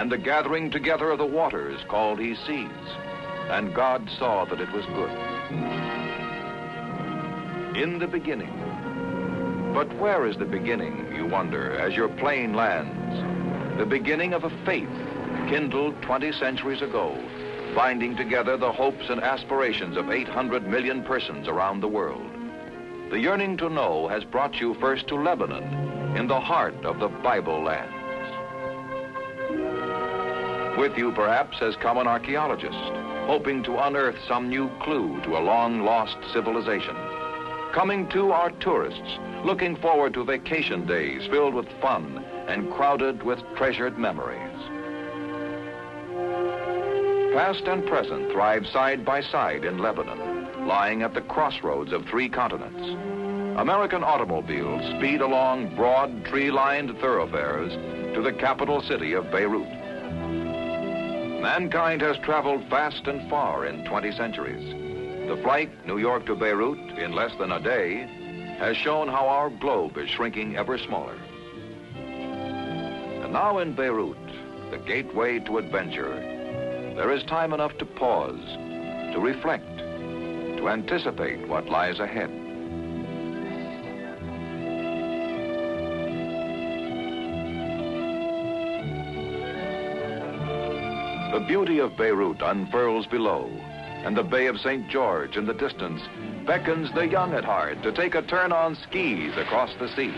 and the gathering together of the waters called he seas. And God saw that it was good. In the beginning. But where is the beginning, you wonder, as your plane lands? The beginning of a faith kindled 20 centuries ago, binding together the hopes and aspirations of 800 million persons around the world. The yearning to know has brought you first to Lebanon, in the heart of the Bible lands. With you, perhaps, has come an archaeologist, hoping to unearth some new clue to a long-lost civilization. Coming too are tourists, looking forward to vacation days filled with fun and crowded with treasured memories. Past and present thrive side by side in Lebanon, lying at the crossroads of 3 continents. American automobiles speed along broad, tree-lined thoroughfares to the capital city of Beirut. Mankind has traveled fast and far in 20 centuries. The flight, New York to Beirut, in less than a day, has shown how our globe is shrinking ever smaller. And now in Beirut, the gateway to adventure, there is time enough to pause, to reflect, to anticipate what lies ahead. The beauty of Beirut unfurls below, and the Bay of St. George in the distance beckons the young at heart to take a turn on skis across the sea.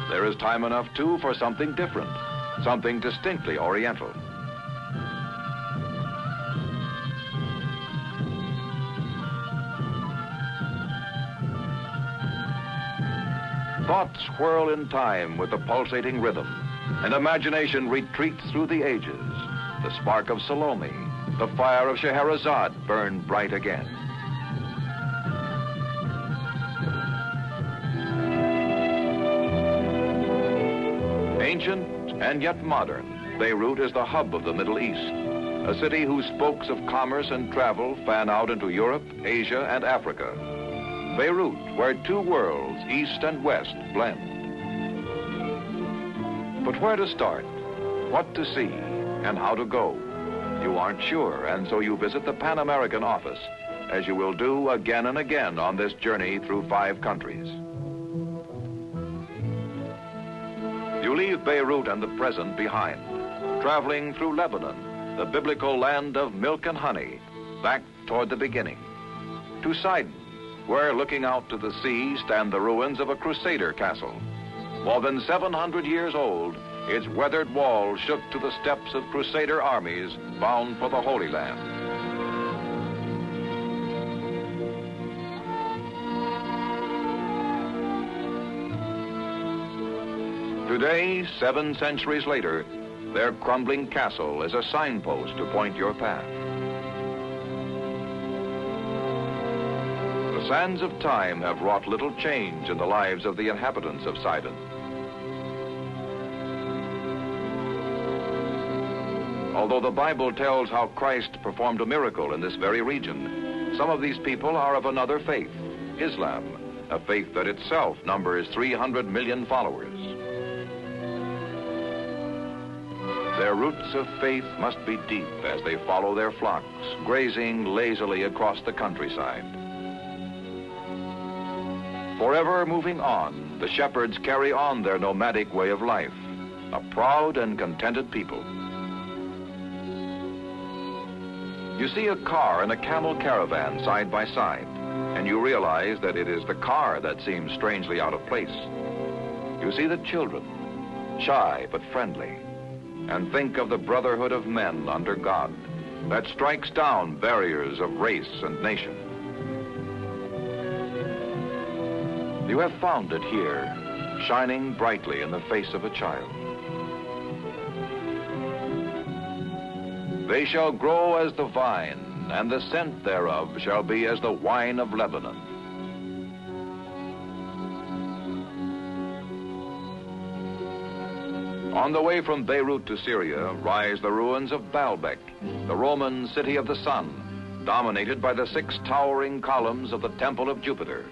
There is time enough, too, for something different, something distinctly Oriental. Thoughts whirl in time with the pulsating rhythm, and imagination retreats through the ages. The spark of Salome, the fire of Scheherazade burn bright again. Ancient and yet modern, Beirut is the hub of the Middle East, a city whose spokes of commerce and travel fan out into Europe, Asia, and Africa. Beirut, where 2 worlds, East and West, blend. But where to start, what to see, and how to go? You aren't sure, and so you visit the Pan American office, as you will do again and again on this journey through 5 countries. You leave Beirut and the present behind, traveling through Lebanon, the biblical land of milk and honey, back toward the beginning, to Sidon, where, looking out to the sea, stand the ruins of a Crusader castle. More than 700 years old, its weathered walls shook to the steps of Crusader armies bound for the Holy Land. Today, 7 centuries later, their crumbling castle is a signpost to point your path. The sands of time have wrought little change in the lives of the inhabitants of Sidon. Although the Bible tells how Christ performed a miracle in this very region, some of these people are of another faith, Islam, a faith that itself numbers 300 million followers. Their roots of faith must be deep as they follow their flocks, grazing lazily across the countryside. Forever moving on, the shepherds carry on their nomadic way of life, a proud and contented people. You see a car and a camel caravan side by side, and you realize that it is the car that seems strangely out of place. You see the children, shy but friendly, and think of the brotherhood of men under God that strikes down barriers of race and nation. You have found it here, shining brightly in the face of a child. They shall grow as the vine, and the scent thereof shall be as the wine of Lebanon. On the way from Beirut to Syria rise the ruins of Baalbeck, the Roman city of the sun, dominated by the 6 towering columns of the Temple of Jupiter.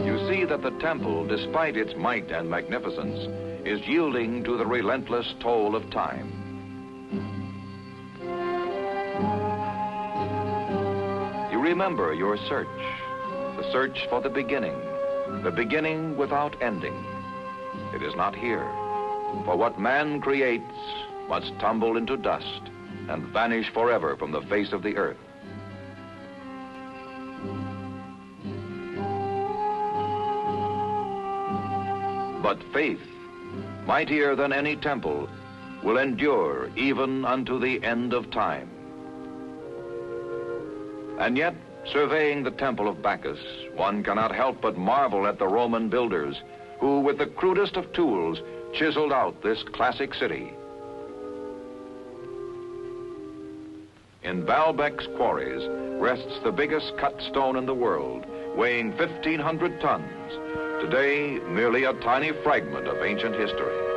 You see that the temple, despite its might and magnificence, is yielding to the relentless toll of time. You remember your search, the search for the beginning without ending. It is not here, for what man creates must tumble into dust and vanish forever from the face of the earth. But faith, mightier than any temple, will endure even unto the end of time. And yet, surveying the temple of Bacchus, one cannot help but marvel at the Roman builders who, with the crudest of tools, chiseled out this classic city. In Baalbeck's quarries rests the biggest cut stone in the world, weighing 1,500 tons, today merely a tiny fragment of ancient history.